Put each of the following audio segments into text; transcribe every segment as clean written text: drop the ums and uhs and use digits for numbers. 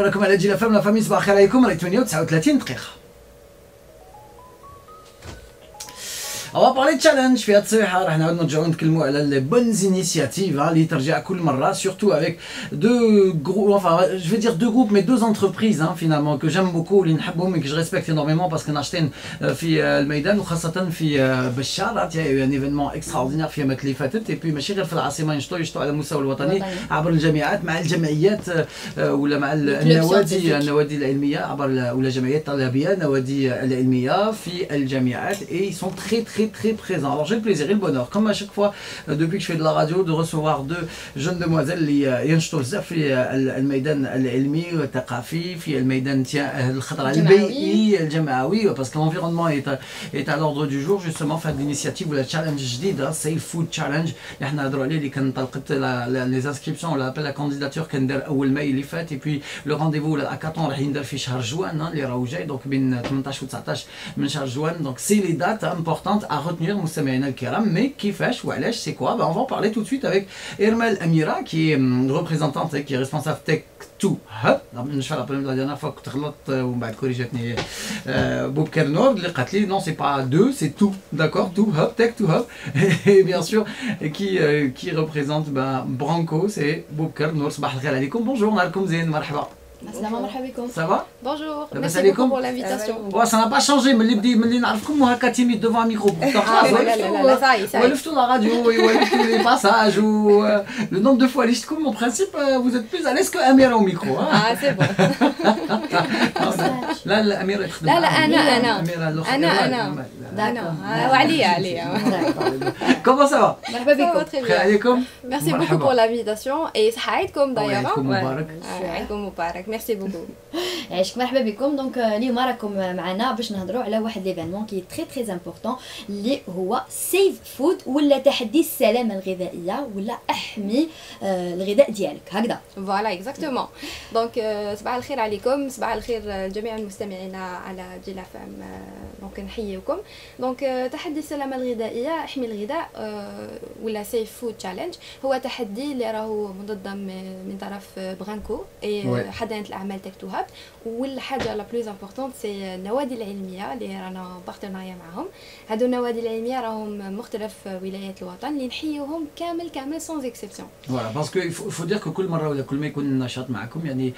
راكم على جيل فام لا فامي صباح الخير عليكم راهي 38 دقيقة. On va parler de challenge في هاد الصبيحة راح نعاود نرجعو نتكلمو على لي بونز انيسياتيف اللي ترجع كل مرة surtout avec deux groupes, enfin je vais dire deux groupes mais deux entreprises finalement que j'aime beaucoup اللي نحبهم et que je respecte énormément parce que ناشطين في الميدان وخاصة في بشار un événement extraordinaire في الأيامات اللي فاتت et puis ماشي غير في العاصمة ينشطوا على المستوى الوطني عبر الجامعات مع الجمعيات ولا مع النوادي العلمية عبر ولا جمعيات طلابية النوادي العلمية في الجامعات et ils sont très présent. Alors j'ai le plaisir et le bonheur, comme à chaque fois depuis que je fais de la radio, de recevoir deux jeunes demoiselles اللي ينشطوا بزاف في الميدان العلمي والثقافي في الميدان الخضراء البيئي الجمعوي parce que l'environnement est à l'ordre du jour justement في هذه الانيشيتيف ولا تشالنج جديده سيف فود تشالنج اللي حنا نهضروا عليه اللي كان طلقت لي انسكريبسيون ولا ابل لا كانديداتور كان دار اول ماي اللي فات et puis le rendez-vous ولا الاكاطون راح يندار في شهر جوان اللي راهو جاي دونك بين 18 و 19 من شهر جوان دونك سي لي دات امبورطانت à retenir مستمعينا الكرام mais كيفاش وعلاش c'est quoi on va en parler tout de suite avec Irmel Amira qui est représentante et qui est responsable Tech to Hub. Je vais la dernière fois que tu as ومن بعد كوريجاتني بوبكر نور اللي قالت لي non c'est pas deux c'est tout d'accord to Hub Tech to Hub et bien sûr qui représente Branco c'est بوبكر نور صباح الخير عليكم bonjour نهاركم زين مرحبا. Assalamu alaikum. Ça va? Bonjour. Merci beaucoup pour l'invitation. Ouais, ça n'a pas changé, mais les نعرفكم هكا timide devant un micro. ولفتوا la radio, ولفتوا les passages ou le nombre de fois اللي شفتكم en principe vous êtes plus à l'aise que Amira au micro. Ah c'est bon. لا أميرة تخدم. لا أنا. وعليا. Comment ça va? مرحبا بكم. خير عليكم. Merci beaucoup pour l'invitation et صحايتكم d'ailleurs. عيدكم مبارك. عيدكم مبارك. Merci beaucoup. عايشك مرحبا بكم دونك اليوم راكم معنا باش نهضروا على واحد ليفينمون كي تري امبورطون اللي هو سيف فود ولا تحدي السلامه الغذائيه ولا احمي الغذاء ديالك هكذا. فوالا اكزاكتومون دونك صباح الخير عليكم صباح الخير جميع المستمعين على جيل فام دونك نحييكم دونك تحدي السلامه الغذائيه احمي الغذاء ولا سيف فود تشالنج هو تحدي اللي راهو منظم من طرف برانكو حدائق الاعمال تك تو هاب والحاجه لا بلوز امبورطونت سي النوادي العلميه اللي رانا بارتناريا معاهم هادو النوادي العلميه راهم مختلف ولايات الوطن اللي نحيوهم كامل سون اكسبسيون. فوالا باسكو يفو دير كو كل مره ولا كل ما يكون النشاط معكم يعني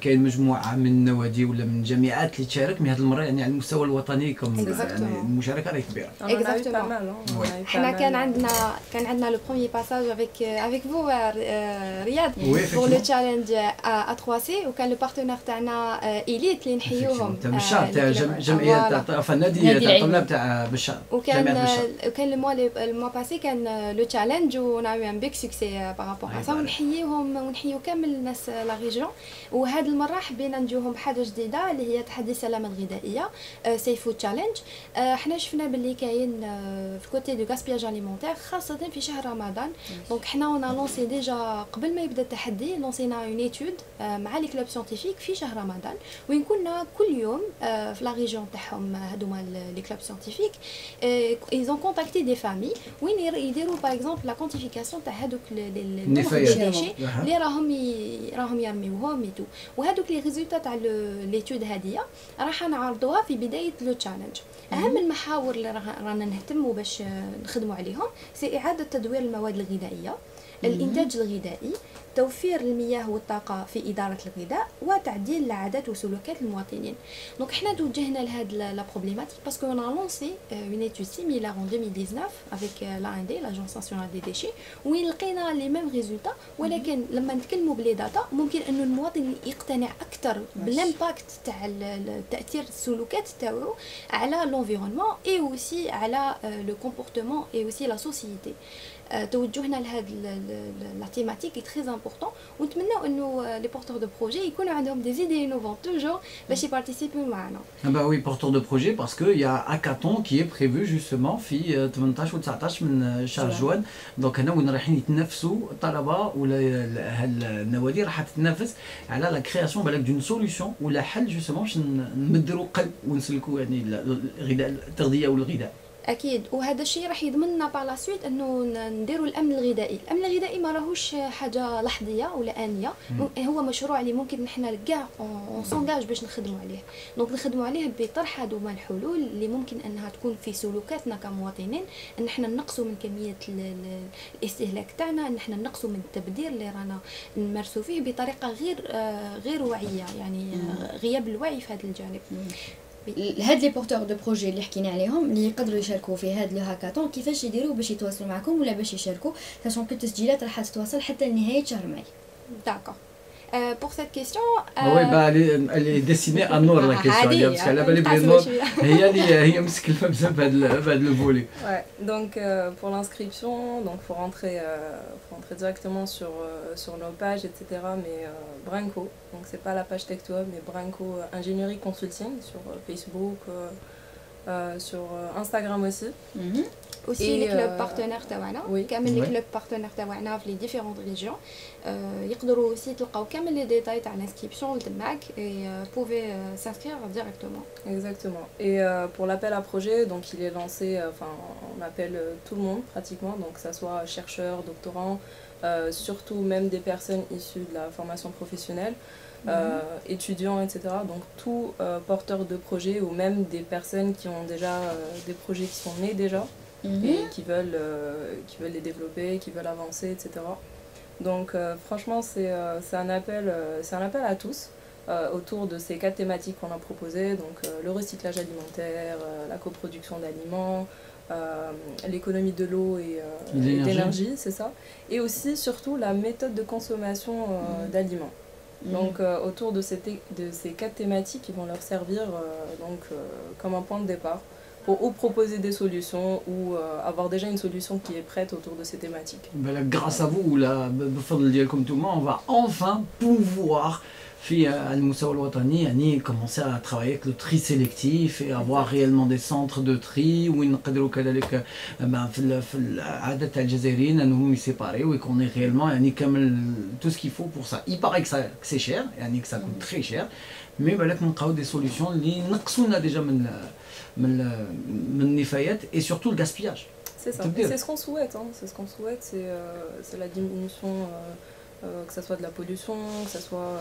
كاين مجموعه من النوادي ولا من الجامعات اللي تشارك من هذه المره يعني على المستوى الوطني كم يعني المشاركه راهي كبيره. اكزاكتومون حنا كان عندنا لو بروميير باساج افيك فو رياض بور لو تشالنج ا 3 سي وكان لو بارتنير تاعنا إليت اللي نحيوهم تاع بشار تاع جمعيه تاع النادي تاع الطلاب تاع بشار وكان الموا باسي كان لو تشالنج ونعمل ان بيك سوكسي بارابور ا سا ونحييهم ونحيو كامل الناس لا ريجيون وهذه المره حبينا نديوهم بحاجه جديده اللي هي تحدي السلامه الغذائيه سيف فود تشالنج. حنا شفنا باللي كاين في كوتي دو غاسبياج اليمونتير خاصه في شهر رمضان دونك حنا اون لونسي ديجا قبل ما يبدا التحدي لونسينا اون ايتود مع لي كلوب سيانتيفيك في شهر رمضان وين كنا كل يوم في لا ريجيون تاعهم هذوما لي كلوب سيانتيفيك ايزون كونتاكتي دي فامي وين يديروا باغ اكزومبل لا كونتيفيكاسيون تاع هذوك لي ديشي اللي راهم يرميوهم ايتو وهذوك لي ريزولتا تاع ليتود هذه راح نعرضوها في بدايه لو تشالنج. اهم المحاور اللي رانا نهتموا باش نخدموا عليهم سي اعاده تدوير المواد الغذائيه الانتاج الغذائي توفير المياه والطاقة في إدارة الغذاء وتعديل العادات وسلوكات المواطنين. دونك حنا توجهنا لهاد لا بروبليماتيك باسكو اون ا لونسي اون ايتود سيميلار ان 2019 افيك لا ان دي لاجونس ناسيونال دي ديشي وين لقينا لي ميم ريزولتا ولكن لما نتكلموا بلي داتا ممكن انه المواطن يقتنع اكثر بالامباكت تاع تاثير السلوكات تاعو على لونفيرونمون اي اوسي على لو كومبورتمون اي اوسي لا سوسيتي. توجهنا لهاد لا تيماتيك تري امبورطون ونتمناو انه لي بورتور دو بروجي يكونوا عندهم دي زيدي انوفون توجور باش يبارتيسيبيو معنا. Bah oui, porteur de projet parce que il y a hackathon qui est prévu justement في 18 و 19 من شهر جوان دونك هنا وين رايحين يتنافسوا الطلبه ولا النوادي راح تتنافس على لا كرياسيون بالك دون سوليوشن ولا حل جوستومون باش نمدروا قلب ونسلكوا يعني الغذاء التغذيه والغذاء. اكيد وهذا الشيء راح يضمن لنا باغ لا سويت انه نديروا الامن الغذائي. الامن الغذائي ما راهوش حاجه لحظيه ولا انيه، هو مشروع اللي ممكن نحن كاع اون سونجاج باش نخدموا عليه. دونك نخدموا عليه بطرح هذوما الحلول اللي ممكن انها تكون في سلوكاتنا كمواطنين، ان احنا نقصوا من كميه الاستهلاك تاعنا، ان احنا نقصوا من التبذير اللي رانا نمارسوا فيه بطريقه غير واعيه، يعني غياب الوعي في هذا الجانب. هاد لي بورتور دو بروجي اللي حكينا عليهم اللي يقدروا يشاركوا في هاد لو هاكاطون كيفاش يديروا باش يتواصلوا معكم ولا باش يشاركوا، ساشون كو التسجيلات راح تتواصل حتى لنهايه شهر ماي. داكور. Pour cette question, oui, bah, elle est destinée à Nour la question, parce qu'elle a les Nour, هي مسكلفه بزاف بهذا le volet. Ouais, donc pour l'inscription, donc faut rentrer directement sur nos pages, etc. Mais Branco, donc c'est pas la page TechToHub, mais Branco Ingénierie Consulting sur Facebook, sur Instagram aussi. Aussi les clubs partenaires تاعنا كامل les clubs partenaires تاعنا في les différentes régions يقدروا aussi تلقاو كامل les détails تاع l'inscription تماك et pouvez s'inscrire directement. Exactement. Et pour l'appel à projet, donc il est lancé, enfin on appelle tout le monde pratiquement, donc que ça soit chercheurs, doctorants, surtout même des personnes issues de la formation professionnelle. Étudiants, etc. Donc tout porteur de projet ou même des personnes qui ont déjà des projets qui sont nés déjà et qui veulent les développer, qui veulent avancer, etc. Donc franchement c'est un appel à tous autour de ces 4 thématiques qu'on a proposées, donc le recyclage alimentaire, la coproduction d'aliments, l'économie de l'eau et d'énergie, c'est ça, et aussi surtout la méthode de consommation d'aliments. Donc autour de ces 4 thématiques, ils vont leur servir comme un point de départ pour ou proposer des solutions ou avoir déjà une solution qui est prête autour de ces thématiques. Grâce à vous, comme tout le monde, on va enfin pouvoir في المستوى الوطني يعني commencer à travailler avec le tri sélectif et avoir réellement des centres de tri وين نقدروا كذلك في العادة تاع الجزائريين انهم يسيباريو ويكون réellement يعني كامل tout ce qu'il faut pour ça. Il paraît que c'est cher يعني que ça coûte très cher, mais بالك نلقاو des solutions اللي ينقصوا لنا déjà من النفايات et surtout le gaspillage. C'est ça. C'est ce qu'on souhaite, hein. C'est ce qu'on souhaite, c'est la diminution que ça soit de la pollution, que ça soit...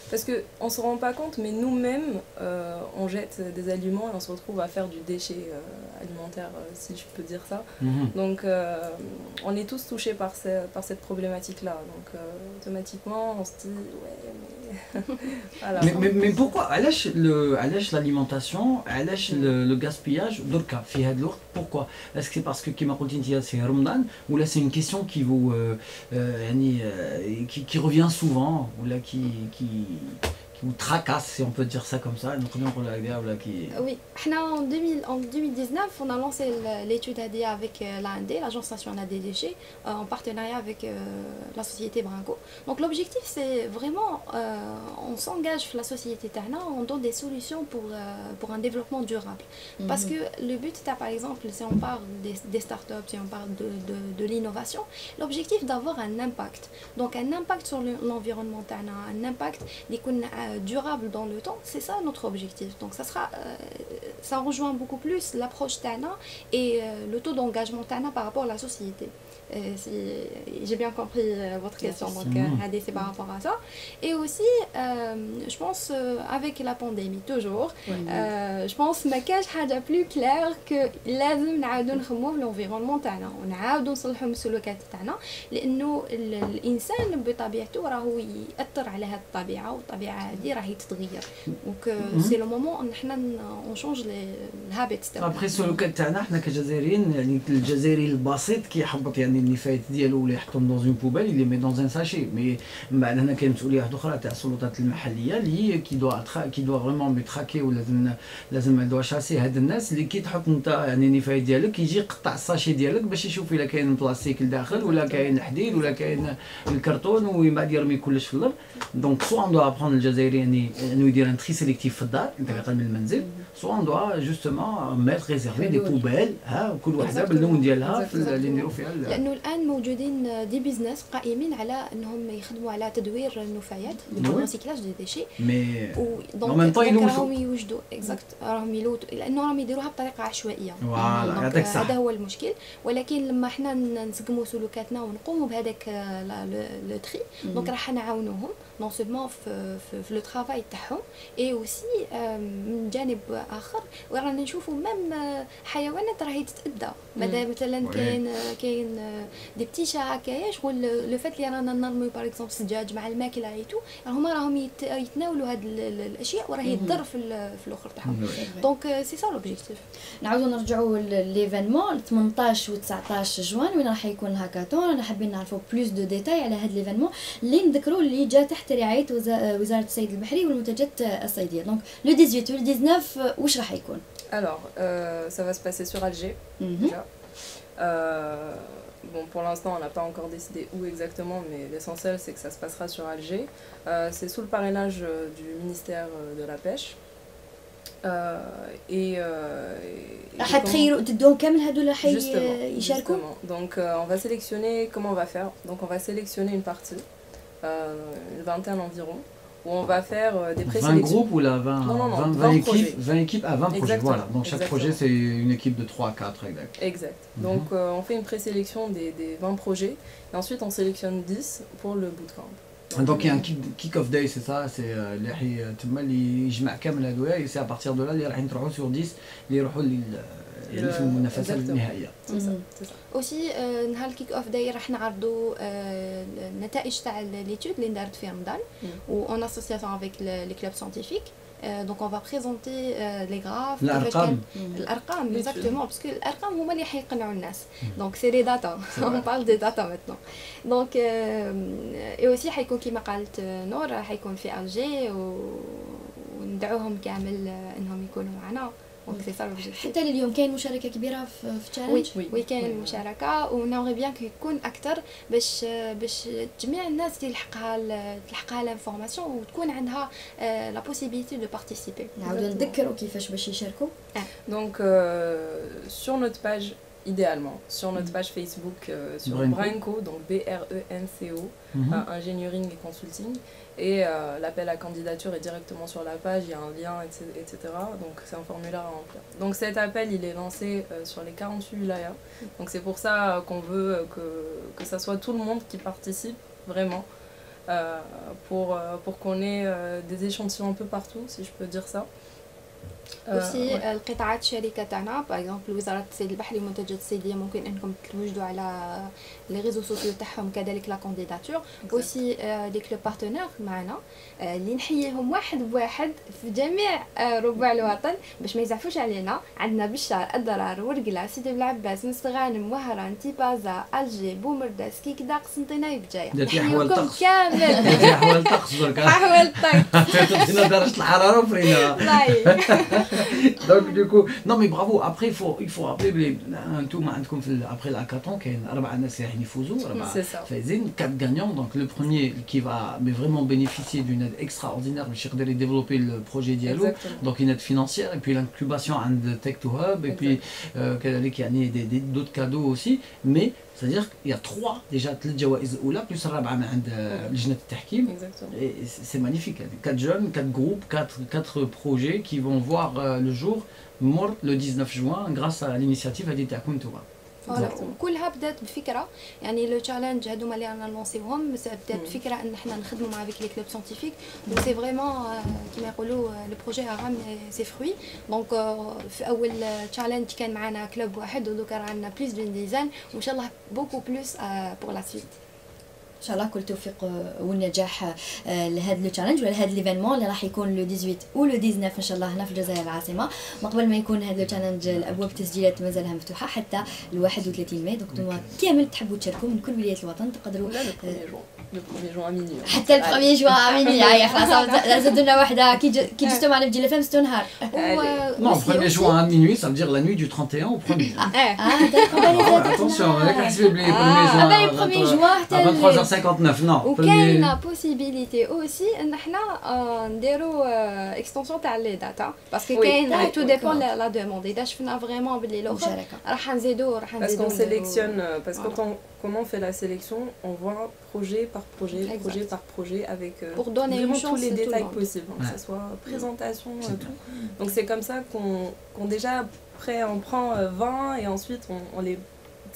Parce qu'on ne se rend pas compte, mais nous-mêmes, on jette des aliments et on se retrouve à faire du déchet alimentaire, si je peux dire ça. Donc, on est tous touchés par cette problématique-là. Donc, automatiquement, on se dit, ouais, mais... voilà. mais pourquoi علاش l'alimentation, علاش le gaspillage دركا في هذا الوقت؟ Pourquoi? Est-ce que c'est parce que كما قلتي انت c'est Ramadan ou là c'est une question qui vous يعني qui revient souvent ou là qui vous tracasse, si on peut dire ça comme ça? Oui, en 2019, on a lancé l'étude ADI avec l'AND, l'Agence nationale des déchets, en partenariat avec la société Branco. Donc l'objectif, c'est vraiment, on s'engage dans la société Tana, on donne des solutions pour un développement durable. Parce que le but, par exemple, si on parle des startups, si on parle de l'innovation, l'objectif d'avoir un impact. Donc un impact sur l'environnement Tana, un impact durable dans le temps, c'est ça notre objectif. Donc ça rejoint beaucoup plus l'approche Tana et le taux d'engagement Tana par rapport à la société. Si j'ai bien compris votre question, donc c'est par rapport à ça. Et aussi, je pense avec la pandémie toujours, je pense ما كاش حاجة plus claire que لازم نعاودوا نخمموا في l'environnement تاعنا ونعاودوا نصلحوا من السلوكات تاعنا، لأنه الإنسان بطبيعته راهو يأثر على هذه الطبيعة والطبيعة هذه راهي تتغير. Donc c'est le moment ان احنا on change les habits تاعنا. Après السلوكات تاعنا احنا كجزائريين يعني الجزائري البسيط كيحبط يعني النفايات ديالو ولا يحطهم دون اون بوبيل اللي مي دون ان ساشي، مي من بعد هنا كاين مسؤوليه واحده اخرى تاع السلطات المحليه اللي هي كي دوا فريمون بيتراكي ولازم دوا شاسي هاد الناس اللي كي تحط انت يعني النفايات ديالك يجي يقطع الساشي ديالك باش يشوف الا كاين بلاستيك لداخل ولا كاين الحديد ولا كاين الكرتون ومن بعد يرمي كلش في الارض. دونك سوا اون دوا ابروند الجزائري يعني انه يدير ان تري سيليكتيف في الدار انت من المنزل، سوا اون دوا جوستومون ميتر ريزيرفي دي بوبيل ها كل وحده باللون ديالها اللي نديرو فيها. انه الان موجودين دي بزنس قائمين على انهم يخدموا على تدوير النفايات الريسيكلاج دي ديشي مي دونك راهم يوجدوا اكزاكت راهم يلوتوا لانه راهم يديروها بطريقه عشوائيه. فوالا يعطيك الصحه. هذا هو المشكل. ولكن لما احنا نسقموا سلوكاتنا ونقوموا بهذاك لو تري دونك راح نعاونوهم نون سولمون في لو ترافاي تاعهم اي اوسي من جانب اخر ورانا نشوفوا ميم حيوانات راهي تتاذى مادام مثلا كاين دي بتي شا هكايا شغل لو فات اللي رانا نرميو باغ اكزومبل السجاج مع الماكله ايتو راهم يتناولوا هاد الاشياء وراهي تضر في الاخر تاعهم. دونك سي سا لوبجيكتيف. نعاودوا نرجعوا لليفينمون 18 و 19 جوان وين راح يكون الهاكاثون. انا حابين نعرفوا بلوس دو ديتاي على هاد ليفينمون اللي نذكروا اللي جا تحت رعايه وزاره الصيد البحري والمنتجات الصيديه. دونك لو 18 و 19 واش راح يكون؟ Alors, ça va se passer sur Alger, déjà. Bon, pour l'instant, on n'a pas encore décidé où exactement, mais l'essentiel, c'est que ça se passera sur Alger. C'est sous le parrainage du ministère de la Pêche. Justement. Donc, on va sélectionner, comment on va faire? Donc, on va sélectionner une partie, une vingtaine environ, où on va faire des présélections. 20 groupes ou là 20, non, 20 équipes, 20 équipes à 20 projets. Exactement. Voilà. Donc chaque projet c'est une équipe de 3 4 exact. Exact. Donc on fait une présélection des 20 projets et ensuite on sélectionne 10 pour le bootcamp. Donc il y a un kick-off day, c'est ça, c'est اللي يجمع كامل هذويا سي à partir de là اللي راح نروحوا sur 10 اللي يروحوا يعني في المنافسات النهائيه. اوسي نهار الكيك اوف داي راح نعرضوا النتائج تاع ليتود اللي دارت في رمضان و اون اسوسياسيون افيك لي كلوب ساينتيفيك. دونك اون فا بريزونتي لي غراف الارقام اكزاكتومون باسكو الارقام هما اللي حيقنعوا الناس. دونك سي لي داتا اون بارل دي داتا ماتنون. دونك اي اوسي حيكون كيما قالت نور حيكون في الجي وندعوهم كامل انهم يكونوا معنا. حتى اليوم كاين مشاركه كبيره في تشالنج. وي كاين مشاركه ونوري بيان كو يكون اكثر باش جميع الناس تلحقها لانفورماسيون وتكون عندها لا بوسيبيليتي دو بارتيسيبي. نعاودوا نذكروا كيفاش باش يشاركوا. دونك sur notre page idéalement sur notre page Facebook sur Brenco, donc BRENCO, ingénierie et consulting. Et l'appel à candidature est directement sur la page, il y a un lien, etc. Donc c'est un formulaire à remplir. Donc cet appel, il est lancé sur les 48 wilayas. Donc c'est pour ça qu'on veut que ça soit tout le monde qui participe, vraiment, pour qu'on ait des échantillons un peu partout, si je peux dire ça. وسي القطاعات الشركه تاعنا باغ اكزومبل وزاره الصيد البحري والمنتجات الصيديه ممكن انكم توجدوا على لي ريزو سوسيو تاعهم كذلك لا كانديداتور. وسي لي كلوب بارتنير معنا اللي نحييهم واحد بواحد في جميع ربوع الوطن باش ما يزعفوش علينا. عندنا بشار، الضرار، ورقله، سيدي بلعباس، مستغانم، وهران، تيبازا، الجي، بومرداس، كيكدا، قسنطينه، بجايه. نحييكم كامل. احوال طقس درك. احوال طقس. تدينا درجه الحراره وفرينا. Donc du coup non mais bravo. Après il faut rappeler انتم عندكم في après l'hackathon كاين 4 ناس راح يفوزوا 4 فايزين 4 gagnants. Donc le premier qui va mais vraiment bénéficier d'une aide extraordinaire باش يقدر développer le projet ديالو. Donc une aide financière et puis l'incubation عند Tech to Hub et puis كذلك يعني d'autres cadeaux aussi. Mais c'est-à-dire qu'il y a 3 déjà 3 جوائز الاولى بلس الرابعه من عند لجنه التحكيم. Et c'est magnifique. 4 jeunes, 4 groupes, 4 projets qui vont voir le jour mort le 19 juin grâce à l'initiative هذه تاعكم نتوما. كلها بدات بفكره يعني لو تشالنج هذوما اللي رانا نلونسيوهم بدات بفكره ان احنا نخدموا مع افيك لي كلوب ساينتيفيك. دونك سي فريمون كيما يقولوا لو بروجي ا سي فروي. دونك في اول تشالنج كان معنا كلوب واحد ودوكا رانا بليس دون ديزاين وان شاء الله بوكو بلوس بور لا سويت. ان شاء الله كل توفيق والنجاح لهذا لو تشالنج ولا هذا ليفينمون اللي راح يكون لو 18 و لو 19 ان شاء الله هنا في الجزائر العاصمه. ما قبل ما يكون هذا لو تشالنج الابواب التسجيلات مازالها مفتوحه حتى ال 31 ماي. دونك نتوما كامل تحبوا تشاركوا من كل ولايات الوطن تقدروا le 1er juin à minuit. حتى ال 1er juin à minuit. هاي خلاص زادوا لنا وحده كي جيتوا معنا في جيل فام 6 نهار. Non, 1er juin à minuit, ça veut dire la nuit du 31 au 1er juin. d'accord. Attention, هذاك حسبي بلي 1er juin حتى 23h59. Non. وكاينه بوسيبيليتي اوسي ان احنا نديروا اكستنسيون تاع لي داتا باسكو كاين تو ديبون لا دوموند. اذا شفنا فريمون باللي لو راح نزيدوا parce qu'on sélectionne parce que comment on fait la sélection? On voit projet par projet, Exact. projet par projet, avec Pour donner une vraiment chance tous les à tout le détails monde. possibles, hein, Ouais. que ce soit présentation, C'est tout. Donc c'est comme ça qu'on déjà, après on prend 20 et ensuite on les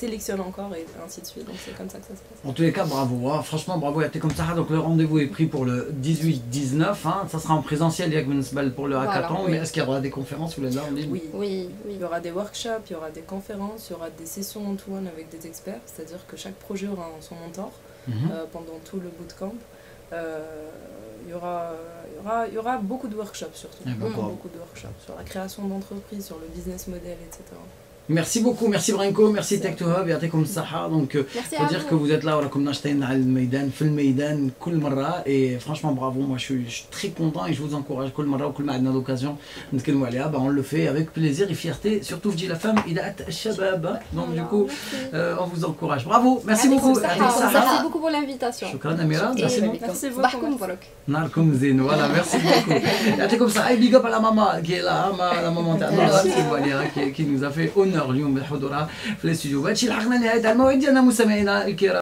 sélectionne encore et ainsi de suite. Donc c'est comme ça que ça se passe. En tous les cas, bravo, hein. Franchement, bravo, été comme ça. Donc le rendez-vous est pris pour le 18-19, hein. Ça sera en présentiel, Yak Bensbal, pour le Voilà, hackathon, oui. mais est-ce qu'il y aura des conférences ou là en ligne? Oui. Oui, oui. Il y aura des workshops, il y aura des conférences, il y aura des sessions one-to-one avec des experts, c'est-à-dire que chaque projet aura son mentor Mhm. pendant tout le bootcamp. Il y aura beaucoup de workshops surtout, Eh ben, bravo. beaucoup de workshops sur la création d'entreprise, sur le business model, etc. Merci beaucoup, merci Branko, merci Tech to Hub, يعطيكم الصحة. Donc, Merci faut à dire vous. que vous êtes là, وراكم ناشطين على الميدان في الميدان كل مرة. Et franchement, bravo, moi je suis très content et je vous encourage كل مرة وكل ما عندنا l'occasion نتكلموا عليها, on le fait avec plaisir et fierté, surtout je dis la femme, إذاعة الشباب. Donc du coup, on vous encourage. Bravo, merci beaucoup. يعطيك الصحة. Merci beaucoup pour l'invitation. شكرا أميرة, merci beaucoup. Merci beaucoup. صباحكم مبروك. نهاركم زين, voilà, merci beaucoup. يعطيكم الصحة. بيج اب على ماما qui est là, la maman تاعنا نتكلموا عليها qui nous a fait honneur اليوم بحضورها في الاستوديو. بهذا الشيء لحقنا نهاية الموعد ديالنا مستمعينا الكرام.